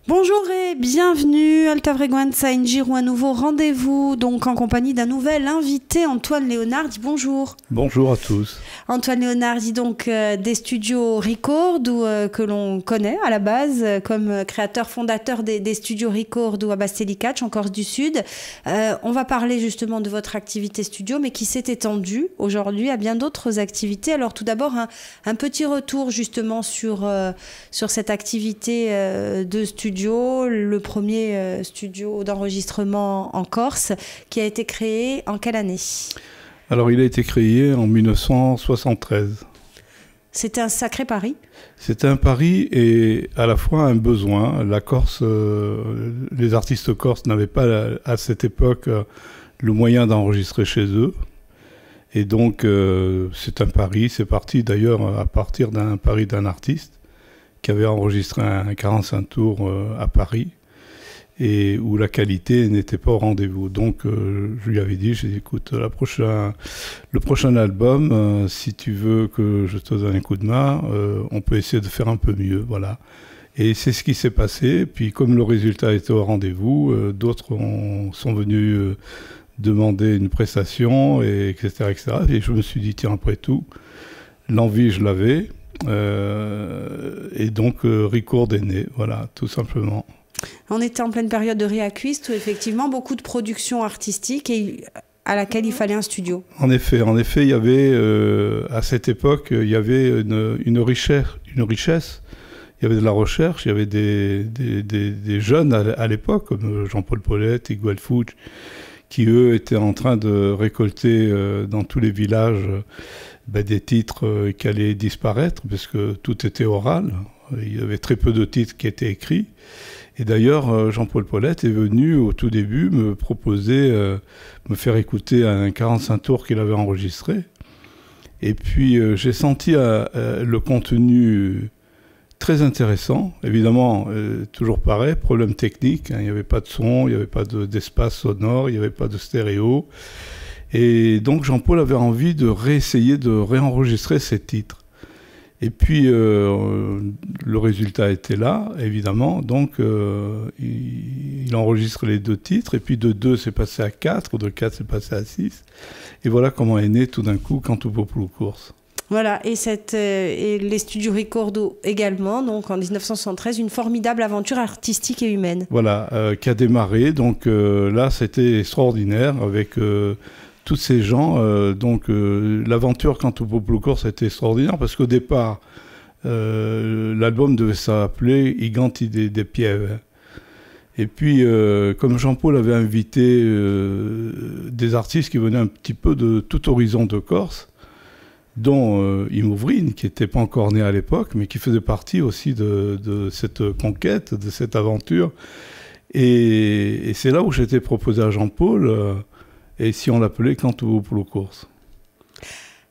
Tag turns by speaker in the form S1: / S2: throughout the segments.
S1: Bonjour et bienvenue, Alta Frequenza in Giro, un nouveau rendez-vous, donc en compagnie d'un nouvel invité, Antoine Leonardi. Bonjour.
S2: Bonjour à tous.
S1: Antoine Leonardi, donc des studios Record, que l'on connaît à la base comme créateur fondateur des studios Record à Bastelicac, en Corse du Sud. On va parler justement de votre activité studio, mais qui s'est étendue aujourd'hui à bien d'autres activités. Alors tout d'abord, un petit retour justement sur cette activité de studio. Le premier studio d'enregistrement en Corse, qui a été créé en quelle année?
S2: Alors, il a été créé en 1973.
S1: C'était un sacré pari.
S2: C'était un pari et à la fois un besoin. La Corse, les artistes corses n'avaient pas à cette époque le moyen d'enregistrer chez eux. Et donc, c'est un pari. C'est parti d'ailleurs à partir d'un pari d'un artiste qui avait enregistré un 45 tours à Paris et où la qualité n'était pas au rendez-vous. Donc je lui avais dit, écoute, le prochain album, si tu veux que je te donne un coup de main, on peut essayer de faire un peu mieux, voilà. Et c'est ce qui s'est passé. Puis comme le résultat était au rendez-vous, d'autres sont venus demander une prestation, etc., etc. Et je me suis dit, tiens, après tout, l'envie, je l'avais. Et donc Record est né, voilà, tout simplement.
S1: On était en pleine période de Reaquist où effectivement beaucoup de production artistique et à laquelle il fallait un studio. En effet,
S2: il y avait à cette époque, il y avait une richesse. Il y avait de la recherche, il y avait des jeunes à l'époque comme Jean-Paul Paulette, Iguel Fouch, qui eux étaient en train de récolter dans tous les villages des titres qui allaient disparaître, parce que tout était oral. Il y avait très peu de titres qui étaient écrits. Et d'ailleurs, Jean-Paul Paulette est venu au tout début me proposer, me faire écouter un 45 tours qu'il avait enregistré. Et puis j'ai senti le contenu très intéressant. Évidemment, toujours pareil, problème technique. Il n'y avait pas de son, il n'y avait pas d'espace sonore, il n'y avait pas de stéréo. Et donc Jean-Paul avait envie de réessayer de réenregistrer ces titres. Et puis le résultat était là, évidemment. Donc il enregistre les 2 titres. Et puis de 2, c'est passé à 4. De 4, c'est passé à 6. Et voilà comment est né tout d'un coup Canto Popolo Corse.
S1: Voilà, et les studios Recordo également, donc en 1973, une formidable aventure artistique et humaine.
S2: Voilà, qui a démarré. Donc là, c'était extraordinaire avec tous ces gens. Donc l'aventure Canto Popolo Corse a été extraordinaire parce qu'au départ, l'album devait s'appeler I Ganti des Pieve. Et puis, comme Jean-Paul avait invité des artistes qui venaient un petit peu de tout horizon de Corse, dont Imouvrine, qui n'était pas encore né à l'époque, mais qui faisait partie aussi de cette conquête, de cette aventure. Et c'est là où j'étais proposé à Jean-Paul, et si on l'appelait Canto Popolo Corse.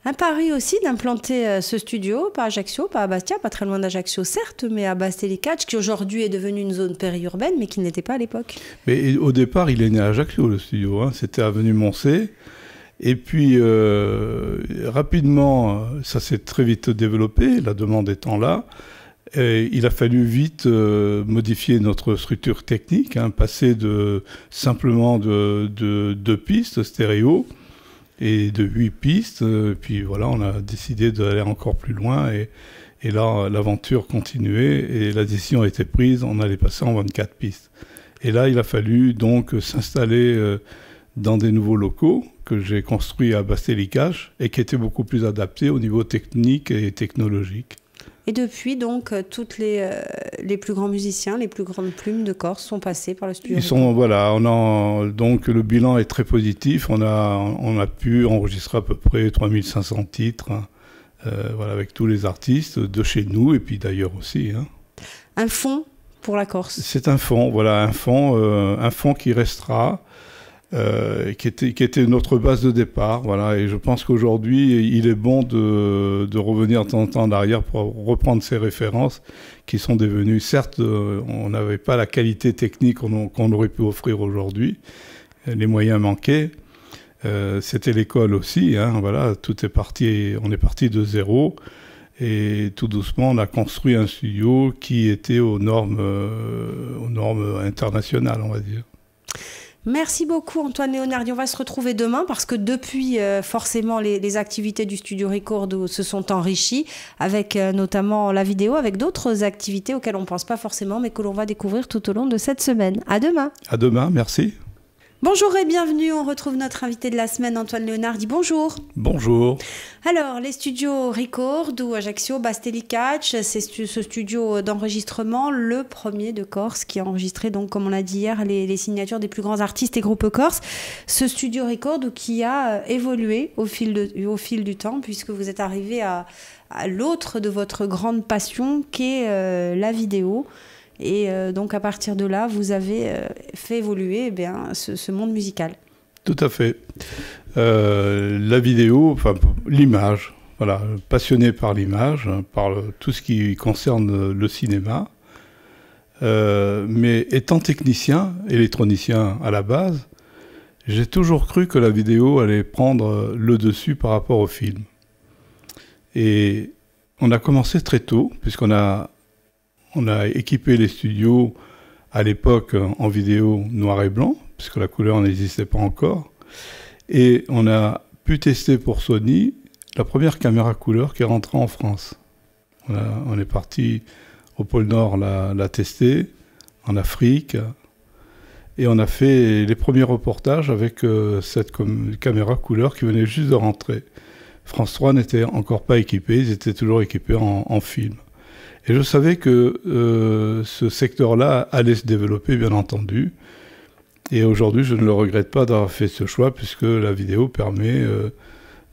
S1: Un pari aussi d'implanter ce studio, pas à Ajaccio, pas à Bastia, pas très loin d'Ajaccio certes, mais à Bastelicac, qui aujourd'hui est devenue une zone périurbaine, mais qui ne l'était pas à l'époque.
S2: Mais au départ, il est né à Ajaccio, le studio, hein. C'était avenue Moncey. Et puis, rapidement, ça s'est très vite développé, la demande étant là. Et il a fallu vite modifier notre structure technique, hein, passer simplement de 2 pistes stéréo et de 8 pistes. Puis voilà, on a décidé d'aller encore plus loin. Et là, l'aventure continuait et la décision a été prise, on allait passer en 24 pistes. Et là, il a fallu donc s'installer dans des nouveaux locaux que j'ai construits à Bastelicac et qui étaient beaucoup plus adaptés au niveau technique et technologique.
S1: Et depuis, donc, tous les plus grands musiciens, les plus grandes plumes de Corse sont passés par le studio.
S2: Voilà, donc le bilan est très positif. On a pu enregistrer à peu près 3500 titres, hein, voilà, avec tous les artistes de chez nous et puis d'ailleurs aussi. Hein.
S1: Un fonds pour la Corse.
S2: C'est un fonds, voilà, un fonds qui restera. Qui était notre base de départ, voilà, et je pense qu'aujourd'hui il est bon de revenir de temps en temps en arrière pour reprendre ces références qui sont devenues, certes on n'avait pas la qualité technique qu'on aurait pu offrir aujourd'hui, les moyens manquaient, c'était l'école aussi, hein, voilà, on est parti de zéro. Et tout doucement, on a construit un studio qui était aux normes normes internationales, on va dire.
S1: Merci beaucoup Antoine Leonardi. On va se retrouver demain parce que depuis, forcément, les activités du Studio Record se sont enrichies avec notamment la vidéo, avec d'autres activités auxquelles on ne pense pas forcément, mais que l'on va découvrir tout au long de cette semaine. À demain.
S2: À demain, merci.
S1: Bonjour et bienvenue. On retrouve notre invité de la semaine, Antoine Leonardi. Bonjour.
S2: Bonjour.
S1: Alors, les studios Record ou Ajaccio, Bastelicac, c'est ce studio d'enregistrement, le premier de Corse, qui a enregistré, donc, comme on l'a dit hier, les signatures des plus grands artistes et groupes corse. Ce studio Record qui a évolué au fil du temps, puisque vous êtes arrivé à l'autre de votre grande passion, qui est la vidéo. Et donc, à partir de là, vous avez fait évoluer ce monde musical.
S2: Tout à fait. La vidéo, enfin l'image, voilà, passionné par l'image, par tout ce qui concerne le cinéma. Mais étant technicien, électronicien à la base, j'ai toujours cru que la vidéo allait prendre le dessus par rapport au film. Et on a commencé très tôt, puisqu'on a équipé les studios à l'époque en vidéo noir et blanc, puisque la couleur n'existait pas encore. Et on a pu tester pour Sony la première caméra couleur qui est rentrée en France. On est parti au pôle Nord la tester, en Afrique, et on a fait les premiers reportages avec cette caméra couleur qui venait juste de rentrer. France 3 n'était encore pas équipé, ils étaient toujours équipés en film. Et je savais que ce secteur-là allait se développer, bien entendu. Et aujourd'hui, je ne le regrette pas d'avoir fait ce choix, puisque la vidéo permet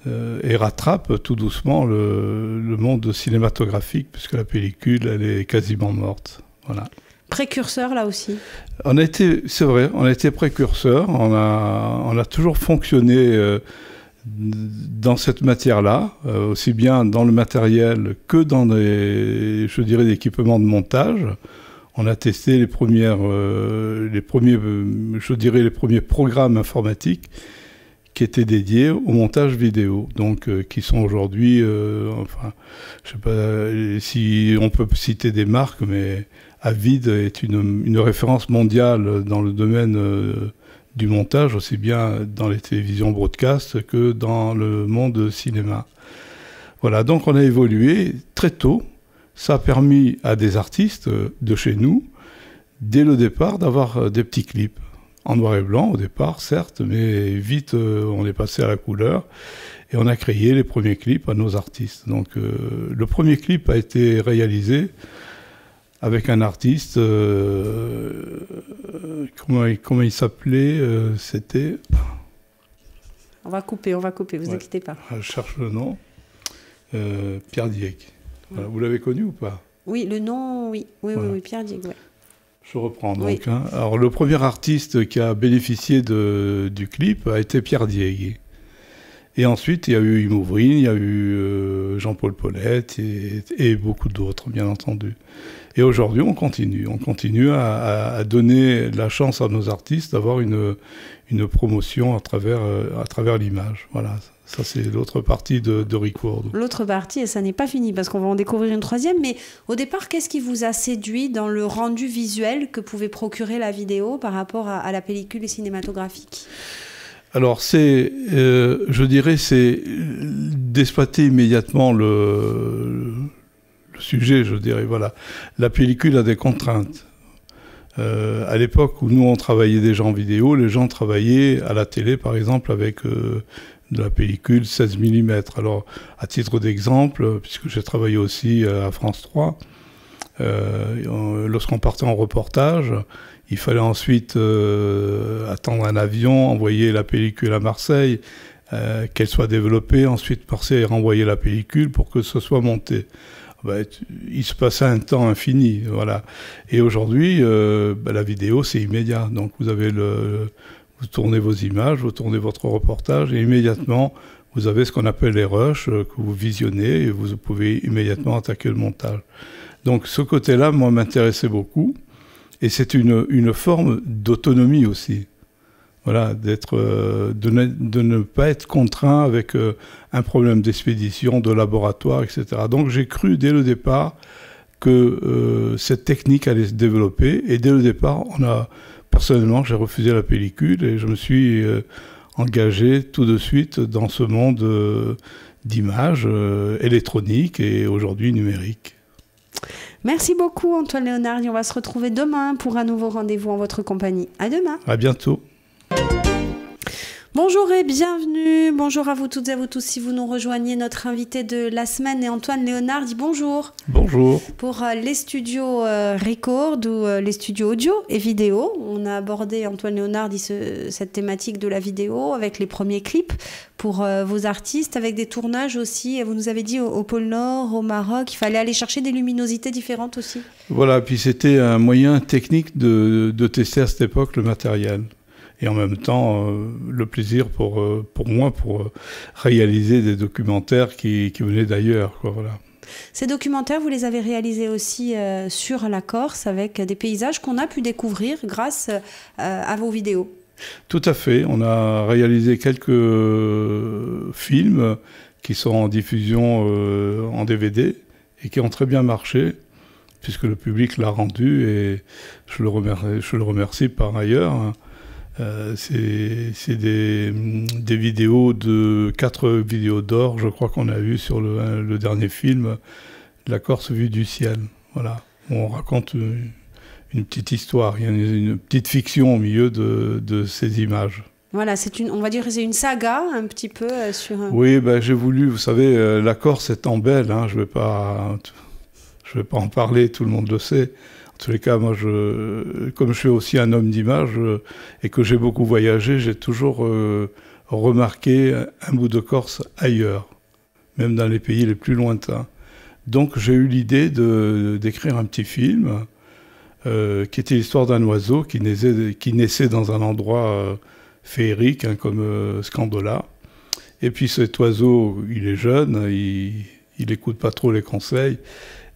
S2: et rattrape tout doucement le monde cinématographique, puisque la pellicule, elle est quasiment morte. Voilà.
S1: Précurseur, là aussi.
S2: C'est vrai, on a été précurseur. On a toujours fonctionné dans cette matière-là, aussi bien dans le matériel que dans des équipements de montage. On a testé les premiers programmes informatiques qui étaient dédiés au montage vidéo, donc qui sont aujourd'hui, je sais pas si on peut citer des marques, mais Avid est une référence mondiale dans le domaine du montage, aussi bien dans les télévisions broadcast que dans le monde cinéma. Voilà, donc on a évolué très tôt. Ça a permis à des artistes de chez nous, dès le départ, d'avoir des petits clips. En noir et blanc au départ, certes, mais vite on est passé à la couleur et on a créé les premiers clips à nos artistes. Donc le premier clip a été réalisé avec un artiste, comment il s'appelait, c'était...
S1: On va couper, vous inquiétez pas.
S2: Je cherche le nom. Pierre Diec. Voilà, vous l'avez connu ou pas?
S1: Oui, le nom, oui, Pierre Diec, ouais.
S2: Je reprends donc. Oui. Alors le premier artiste qui a bénéficié du clip a été Pierre Dieg. Et ensuite, il y a eu Yves Mouvrine, il y a eu Jean-Paul Paulette et beaucoup d'autres, bien entendu. Et aujourd'hui, on continue à donner la chance à nos artistes d'avoir une promotion à travers l'image. Voilà, ça c'est l'autre partie de Record.
S1: L'autre partie, et ça n'est pas fini, parce qu'on va en découvrir une troisième, mais au départ, qu'est-ce qui vous a séduit dans le rendu visuel que pouvait procurer la vidéo par rapport à la pellicule cinématographique ?
S2: Alors, je dirais, c'est d'exploiter immédiatement le sujet, je dirais, voilà. La pellicule a des contraintes. À l'époque où nous, on travaillait déjà en vidéo, les gens travaillaient à la télé, par exemple, avec de la pellicule 16 mm. Alors, à titre d'exemple, puisque j'ai travaillé aussi à France 3, lorsqu'on partait en reportage, il fallait ensuite attendre un avion, envoyer la pellicule à Marseille, qu'elle soit développée, ensuite Marseille renvoyer la pellicule pour que ce soit monté. Il se passait un temps infini, voilà. Et aujourd'hui, la vidéo, c'est immédiat. Donc vous vous tournez vos images, vous tournez votre reportage, et immédiatement, vous avez ce qu'on appelle les rushs, que vous visionnez, et vous pouvez immédiatement attaquer le montage. Donc ce côté-là, moi, m'intéressait beaucoup. Et c'est une forme d'autonomie aussi. Voilà, de ne pas être contraint avec un problème d'expédition, de laboratoire, etc. Donc j'ai cru dès le départ que cette technique allait se développer. Et dès le départ, personnellement, j'ai refusé la pellicule et je me suis engagé tout de suite dans ce monde d'images électroniques et aujourd'hui numériques.
S1: Merci beaucoup Antoine Léonard. On va se retrouver demain pour un nouveau rendez-vous en votre compagnie. À demain.
S2: À bientôt.
S1: Bonjour et bienvenue. Bonjour à vous toutes et à vous tous. Si vous nous rejoignez, notre invité de la semaine est Antoine Léonard. Dit bonjour.
S2: Bonjour.
S1: Pour les studios Record ou les studios audio et vidéo, on a abordé, Antoine Léonard dit cette thématique de la vidéo avec les premiers clips pour vos artistes, avec des tournages aussi. Vous nous avez dit au pôle Nord, au Maroc, il fallait aller chercher des luminosités différentes aussi.
S2: Voilà, puis c'était un moyen technique de tester à cette époque le matériel. Et en même temps, le plaisir pour moi, pour réaliser des documentaires qui venaient d'ailleurs, quoi, voilà.
S1: Ces documentaires, vous les avez réalisés aussi sur la Corse, avec des paysages qu'on a pu découvrir grâce à vos vidéos.
S2: Tout à fait. On a réalisé quelques films qui sont en diffusion en DVD et qui ont très bien marché, puisque le public l'a rendu, et je le remercie par ailleurs. C'est des vidéos de 4 vidéos d'or, je crois qu'on a vu sur le dernier film, La Corse vue du ciel. Voilà, on raconte une petite histoire, il y a une petite fiction au milieu de ces images.
S1: Voilà, on va dire c'est une saga un petit peu sur...
S2: Oui, ben, j'ai voulu, vous savez, la Corse étant belle, hein, je vais pas en parler, tout le monde le sait. En tous les cas, moi, comme je suis aussi un homme d'image et que j'ai beaucoup voyagé, j'ai toujours remarqué un bout de Corse ailleurs, même dans les pays les plus lointains. Donc j'ai eu l'idée d'écrire un petit film qui était l'histoire d'un oiseau qui naissait dans un endroit féerique, hein, comme Scandola. Et puis cet oiseau, il est jeune, il n'écoute pas trop les conseils,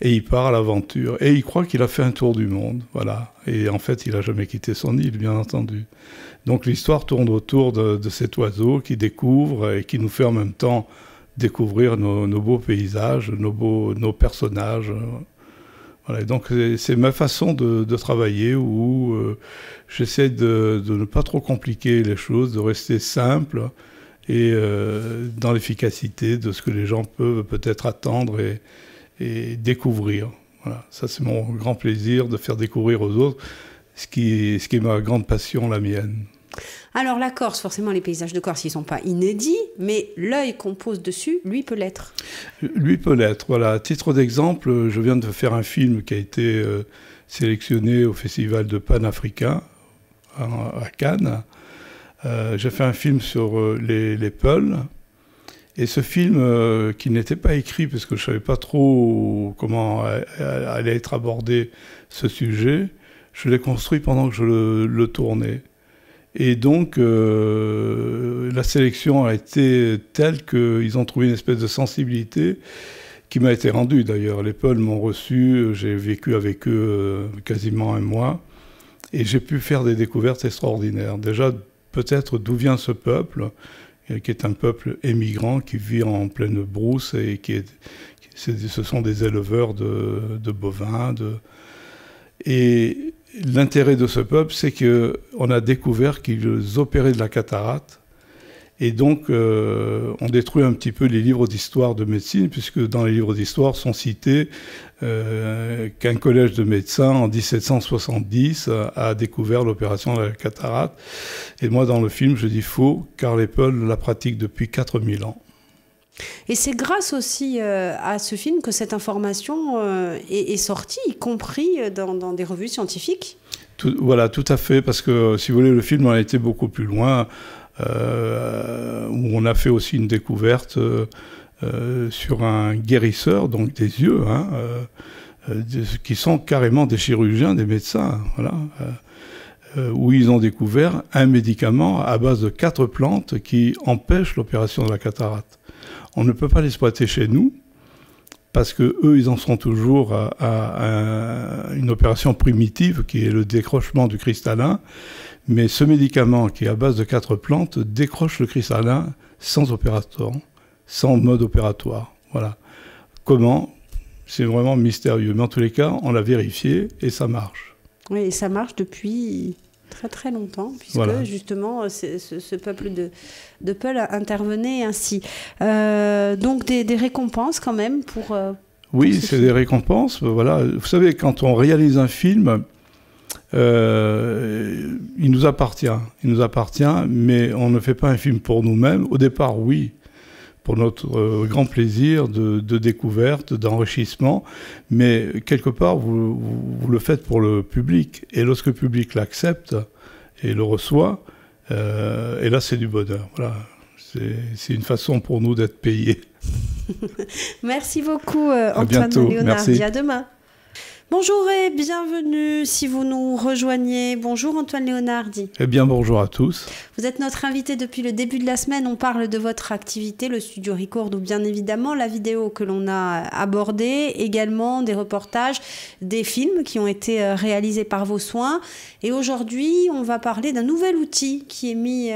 S2: et il part à l'aventure. Et il croit qu'il a fait un tour du monde, voilà. Et en fait, il n'a jamais quitté son île, bien entendu. Donc l'histoire tourne autour de cet oiseau qui découvre et qui nous fait en même temps découvrir nos beaux paysages, nos personnages. Voilà. Donc c'est ma façon de travailler, où j'essaie de ne pas trop compliquer les choses, de rester simple et dans l'efficacité de ce que les gens peuvent peut-être attendre et découvrir. Voilà. Ça, c'est mon grand plaisir, de faire découvrir aux autres ce qui est ma grande passion, la mienne.
S1: Alors la Corse, forcément, les paysages de Corse, ils ne sont pas inédits, mais l'œil qu'on pose dessus, lui, peut l'être.
S2: Lui peut l'être, voilà. À titre d'exemple, je viens de faire un film qui a été sélectionné au Festival de Panafricain à Cannes. J'ai fait un film sur les Peuls. Et ce film, qui n'était pas écrit, parce que je ne savais pas trop comment allait être abordé ce sujet, je l'ai construit pendant que je le tournais. Et donc, la sélection a été telle qu'ils ont trouvé une espèce de sensibilité qui m'a été rendue, d'ailleurs. Les Peuls m'ont reçu, j'ai vécu avec eux quasiment un mois, et j'ai pu faire des découvertes extraordinaires. Déjà, peut-être d'où vient ce peuple, qui est un peuple émigrant qui vit en pleine brousse et ce sont des éleveurs de bovins. Et l'intérêt de ce peuple, c'est qu'on a découvert qu'ils opéraient de la cataracte. Et donc, on détruit un petit peu les livres d'histoire de médecine, puisque dans les livres d'histoire sont cités qu'un collège de médecins en 1770 a découvert l'opération de la cataracte. Et moi, dans le film, je dis faux, car les Peuls la pratiquent depuis 4000 ans.
S1: Et c'est grâce aussi à ce film que cette information est sortie, y compris dans des revues scientifiques.
S2: Voilà, tout à fait, parce que, si vous voulez, le film a été beaucoup plus loin, où on a fait aussi une découverte sur un guérisseur, donc des yeux, hein, qui sont carrément des chirurgiens, des médecins, voilà, où ils ont découvert un médicament à base de 4 plantes qui empêche l'opération de la cataracte. On ne peut pas l'exploiter chez nous, parce qu'eux, ils en sont toujours à une opération primitive, qui est le décrochement du cristallin. Mais ce médicament, qui est à base de 4 plantes, décroche le cristallin sans opérateur, sans mode opératoire. Voilà. Comment? C'est vraiment mystérieux. Mais en tous les cas, on l'a vérifié et ça marche.
S1: Oui, et ça marche depuis très très longtemps, puisque justement ce peuple de Peuls intervenait ainsi. Donc des récompenses quand même pour
S2: oui, c'est des récompenses. Voilà. Vous savez, quand on réalise un film, il nous appartient. Il nous appartient, mais on ne fait pas un film pour nous-mêmes. Au départ, oui, pour notre grand plaisir de découverte, d'enrichissement, mais quelque part, vous le faites pour le public. Et lorsque le public l'accepte et le reçoit, et là, c'est du bonheur. Voilà. C'est une façon pour nous d'être payés.
S1: Merci beaucoup, Antoine Leonardi.
S2: Merci.
S1: À demain. Bonjour et bienvenue si vous nous rejoignez. Bonjour Antoine Leonardi.
S2: Eh bien bonjour à tous.
S1: Vous êtes notre invité depuis le début de la semaine. On parle de votre activité, le Studio Record, ou bien évidemment la vidéo que l'on a abordée, également des reportages, des films qui ont été réalisés par vos soins. Et aujourd'hui, on va parler d'un nouvel outil qui est mis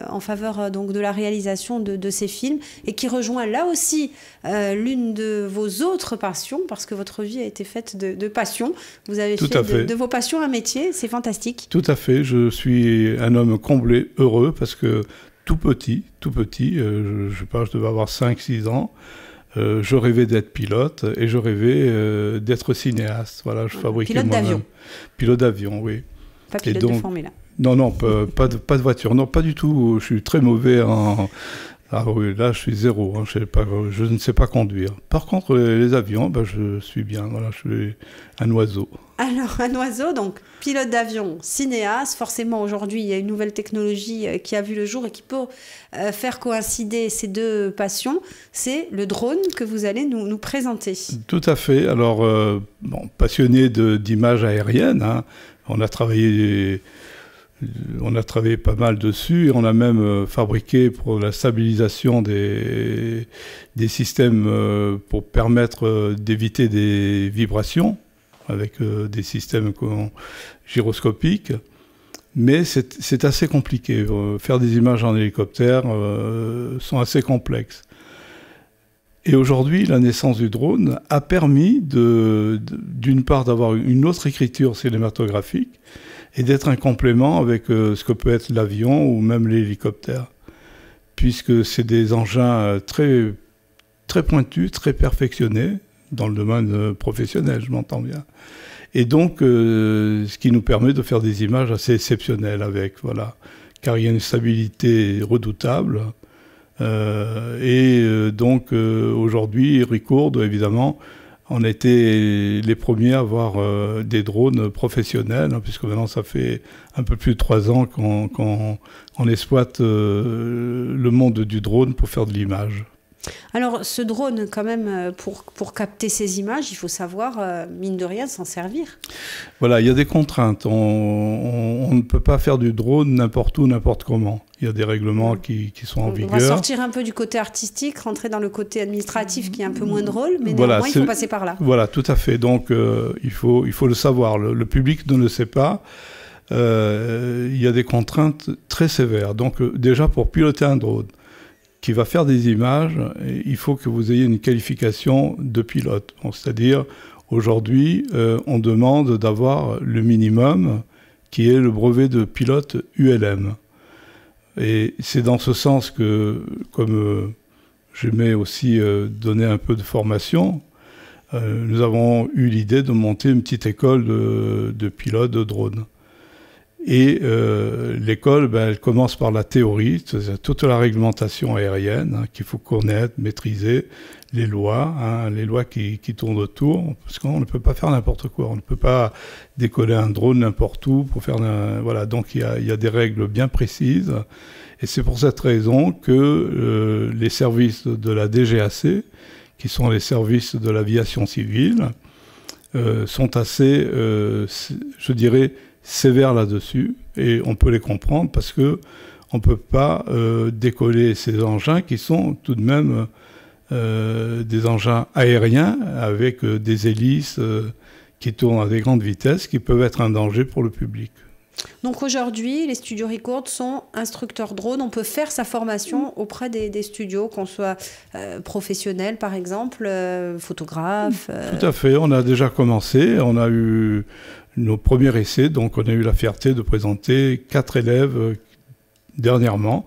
S1: en faveur donc de la réalisation de ces films et qui rejoint là aussi l'une de vos autres passions, parce que votre vie a été faite de passion. Vous avez fait de vos passions un métier, c'est fantastique.
S2: Tout à fait, je suis un homme comblé, heureux, parce que tout petit, je sais pas, je devais avoir 5-6 ans, je rêvais d'être pilote et je rêvais d'être cinéaste. Voilà, je fabriquais
S1: pilote d'avion.
S2: Pilote d'avion, oui.
S1: Pas pilote de Formule
S2: 1. Non, pas de voiture, non, pas du tout. Je suis très mauvais en... Ah oui, là je suis zéro, hein, je ne sais pas conduire. Par contre, les avions, je suis bien, voilà, je suis un oiseau.
S1: Alors, un oiseau, donc pilote d'avion, cinéaste, forcément aujourd'hui il y a une nouvelle technologie qui a vu le jour et qui peut faire coïncider ces deux passions, c'est le drone que vous allez nous présenter.
S2: Tout à fait, alors passionné d'images aériennes, hein, on a travaillé pas mal dessus et on a même fabriqué pour la stabilisation des systèmes pour permettre d'éviter des vibrations avec des systèmes gyroscopiques. Mais c'est assez compliqué. Faire des images en hélicoptère sont assez complexes. Et aujourd'hui, la naissance du drone a permis d'une part d'avoir une autre écriture cinématographique et d'être un complément avec ce que peut être l'avion ou même l'hélicoptère, puisque c'est des engins très, très pointus, très perfectionnés, dans le domaine professionnel, je m'entends bien. Et donc, ce qui nous permet de faire des images assez exceptionnelles avec, voilà, car il y a une stabilité redoutable. Donc, aujourd'hui, Record, évidemment, on a été les premiers à avoir des drones professionnels, hein, puisque maintenant ça fait un peu plus de 3 ans qu'on exploite le monde du drone pour faire de l'image.
S1: Alors ce drone, quand même, pour capter ces images, il faut savoir, mine de rien, s'en servir. Voilà,
S2: il y a des contraintes. On ne peut pas faire du drone n'importe où, n'importe comment. Il y a des règlements qui sont en vigueur.
S1: On va sortir un peu du côté artistique, rentrer dans le côté administratif qui est un peu moins drôle, mais néanmoins, il faut passer par là.
S2: Voilà, tout à fait. Donc, il faut le savoir. Le public ne le sait pas. Il y a des contraintes très sévères. Donc, déjà, pour piloter un drone qui va faire des images, il faut que vous ayez une qualification de pilote. Bon, c'est-à-dire, aujourd'hui, on demande d'avoir le minimum, qui est le brevet de pilote ULM. Et c'est dans ce sens que, comme j'aimais aussi donner un peu de formation, nous avons eu l'idée de monter une petite école de pilote de drone. Et l'école, elle commence par la théorie, c'est toute la réglementation aérienne, hein, qu'il faut connaître, maîtriser, les lois qui tournent autour, parce qu'on ne peut pas faire n'importe quoi, on ne peut pas décoller un drone n'importe où pour faire... voilà, donc il y a des règles bien précises, et c'est pour cette raison que les services de la DGAC, qui sont les services de l'aviation civile, sont assez, je dirais, sévères là-dessus, et on peut les comprendre parce que on ne peut pas décoller ces engins qui sont tout de même des engins aériens avec des hélices qui tournent à des grandes vitesses qui peuvent être un danger pour le public.
S1: Donc aujourd'hui, les studios Record sont instructeurs drone. On peut faire sa formation auprès des studios, qu'on soit professionnel par exemple, photographe.
S2: Tout à fait, on a déjà commencé, on a eu nos premiers essais, donc on a eu la fierté de présenter 4 élèves dernièrement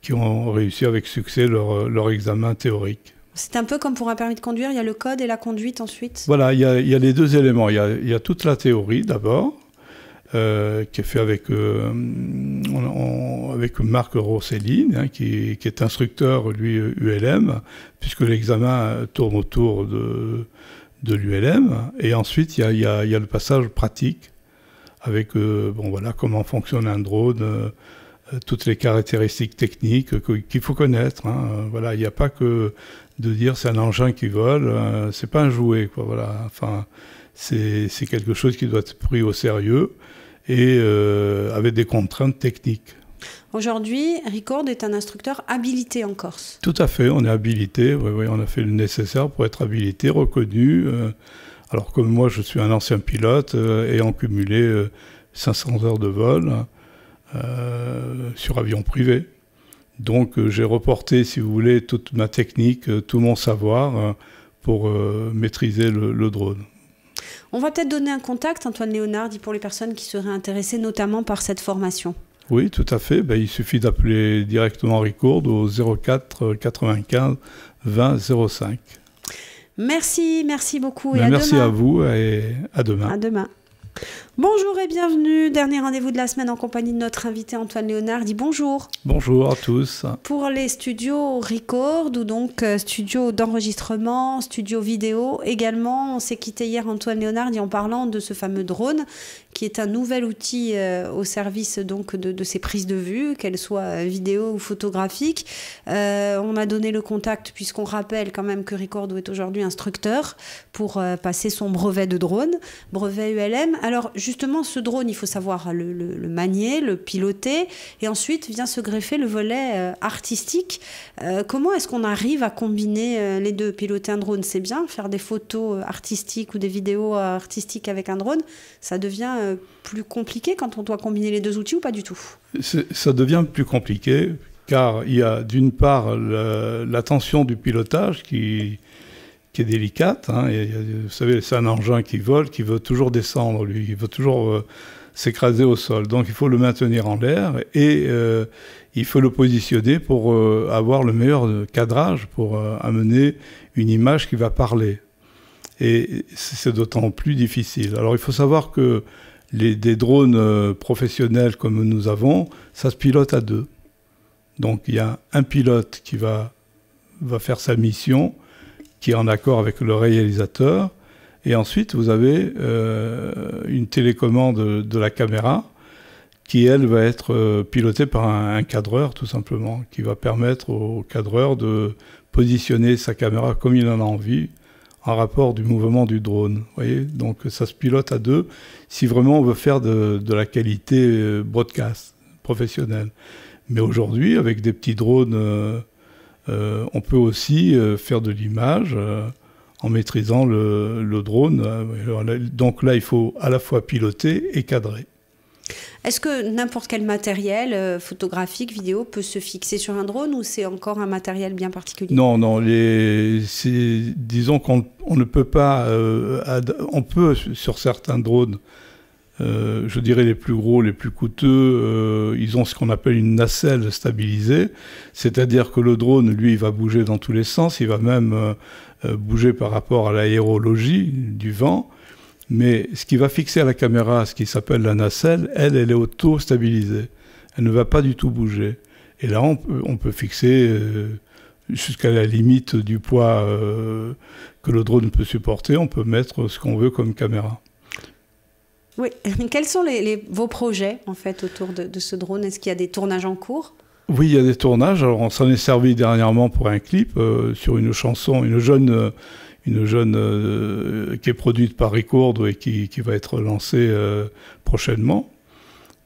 S2: qui ont réussi avec succès leur examen théorique.
S1: C'est un peu comme pour un permis de conduire, il y a le code et la conduite ensuite.
S2: Voilà, il y a les 2 éléments. Il y a toute la théorie d'abord, qui est fait avec Marc Rosselline, hein, qui est instructeur, lui, ULM, puisque l'examen tourne autour de l'ULM. Et ensuite, il y a le passage pratique, avec comment fonctionne un drone, toutes les caractéristiques techniques qu'il faut connaître. Hein. Voilà, il n'y a pas que de dire c'est un engin qui vole, c'est pas un jouet, quoi. Voilà. Enfin, c'est quelque chose qui doit être pris au sérieux et avec des contraintes techniques.
S1: Aujourd'hui, Record est un instructeur habilité en Corse.
S2: Tout à fait, on est habilité, oui, on a fait le nécessaire pour être habilité, reconnu. Alors comme moi, je suis un ancien pilote ayant cumulé 500 heures de vol sur avion privé. Donc j'ai reporté, si vous voulez, toute ma technique, tout mon savoir pour maîtriser le drone.
S1: On va peut-être donner un contact, Antoine Léonard, pour les personnes qui seraient intéressées notamment par cette formation.
S2: Oui, tout à fait. Il suffit d'appeler directement Record au 04 95 20 05.
S1: Merci beaucoup et à
S2: merci
S1: demain.
S2: À vous et à demain.
S1: À demain. Bonjour et bienvenue. Dernier rendez-vous de la semaine en compagnie de notre invité Antoine Léonard. Bonjour.
S2: Bonjour à tous.
S1: Pour les studios Record, ou donc studios d'enregistrement, studios vidéo également, on s'est quitté hier Antoine Léonard en parlant de ce fameux drone qui est un nouvel outil au service donc de ces prises de vue, qu'elles soient vidéo ou photographiques. On a donné le contact puisqu'on rappelle quand même que Record est aujourd'hui instructeur pour passer son brevet de drone, brevet ULM. Alors justement, ce drone, il faut savoir le manier, le piloter, et ensuite vient se greffer le volet artistique. Comment est-ce qu'on arrive à combiner les deux? Piloter un drone, c'est bien, faire des photos artistiques ou des vidéos artistiques avec un drone, ça devient plus compliqué quand on doit combiner les deux outils ou pas du tout?
S2: Ça devient plus compliqué, car il y a d'une part la tension du pilotage qui est délicate. Hein, et, vous savez, c'est un engin qui vole, qui veut toujours descendre, lui, il veut toujours s'écraser au sol. Donc il faut le maintenir en l'air et il faut le positionner pour avoir le meilleur cadrage, pour amener une image qui va parler. Et c'est d'autant plus difficile. Alors il faut savoir que des drones professionnels comme nous avons, ça se pilote à 2. Donc il y a un pilote qui va faire sa mission, qui est en accord avec le réalisateur. Et ensuite, vous avez une télécommande de la caméra qui, elle, va être pilotée par un cadreur, tout simplement, qui va permettre au cadreur de positionner sa caméra comme il en a envie, en rapport du mouvement du drone. Vous voyez, donc ça se pilote à 2, si vraiment on veut faire de la qualité broadcast, professionnelle. Mais aujourd'hui, avec des petits drones, on peut aussi faire de l'image en maîtrisant le drone. Donc là, il faut à la fois piloter et cadrer.
S1: Est-ce que n'importe quel matériel photographique, vidéo, peut se fixer sur un drone ou c'est encore un matériel bien particulier? Non,
S2: disons qu'on ne peut pas... on peut, sur certains drones, je dirais les plus gros, les plus coûteux, ils ont ce qu'on appelle une nacelle stabilisée, c'est-à-dire que le drone, lui, il va bouger dans tous les sens, il va même bouger par rapport à l'aérologie du vent, mais ce qui va fixer à la caméra, ce qui s'appelle la nacelle, elle est auto-stabilisée, elle ne va pas du tout bouger. Et là, on peut fixer jusqu'à la limite du poids que le drone peut supporter, on peut mettre ce qu'on veut comme caméra.
S1: Oui. Quels sont vos projets, en fait, autour de ce drone? Est-ce qu'il y a des tournages en cours?
S2: Oui, il y a des tournages. Alors, on s'en est servi dernièrement pour un clip sur une chanson, une jeune qui est produite par Record et qui va être lancée prochainement,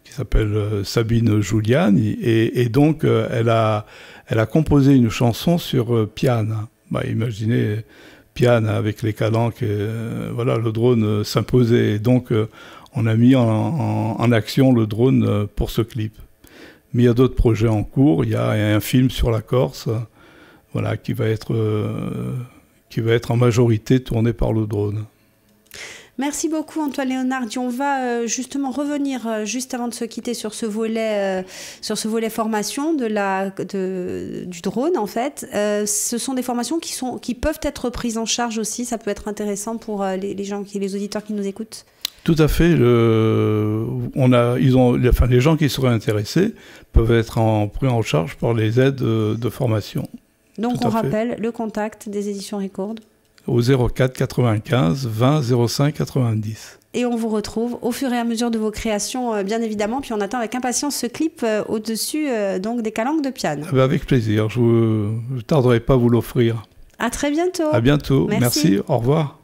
S2: qui s'appelle Sabine Giuliani. Et donc, elle a composé une chanson sur Piane. Imaginez... Piane avec les calanques, voilà, le drone s'imposait. Et donc, on a mis en action le drone pour ce clip. Mais il y a d'autres projets en cours. Il y a un film sur la Corse, voilà, qui va être en majorité tourné par le drone.
S1: Merci beaucoup Antoine Léonardi. On va justement revenir juste avant de se quitter sur ce volet formation du drone en fait. Ce sont des formations qui peuvent être prises en charge aussi. Ça peut être intéressant pour les auditeurs qui nous écoutent.
S2: Tout à fait. Les gens qui seraient intéressés peuvent être pris en charge par les aides de formation.
S1: Donc on rappelle le contact des éditions Record
S2: au 04 95 20 05 90.
S1: Et on vous retrouve au fur et à mesure de vos créations, bien évidemment. Puis on attend avec impatience ce clip au-dessus donc des calanques de piano.
S2: Avec plaisir. Je ne tarderai pas à vous l'offrir.
S1: À très bientôt.
S2: À bientôt. Merci. Au revoir.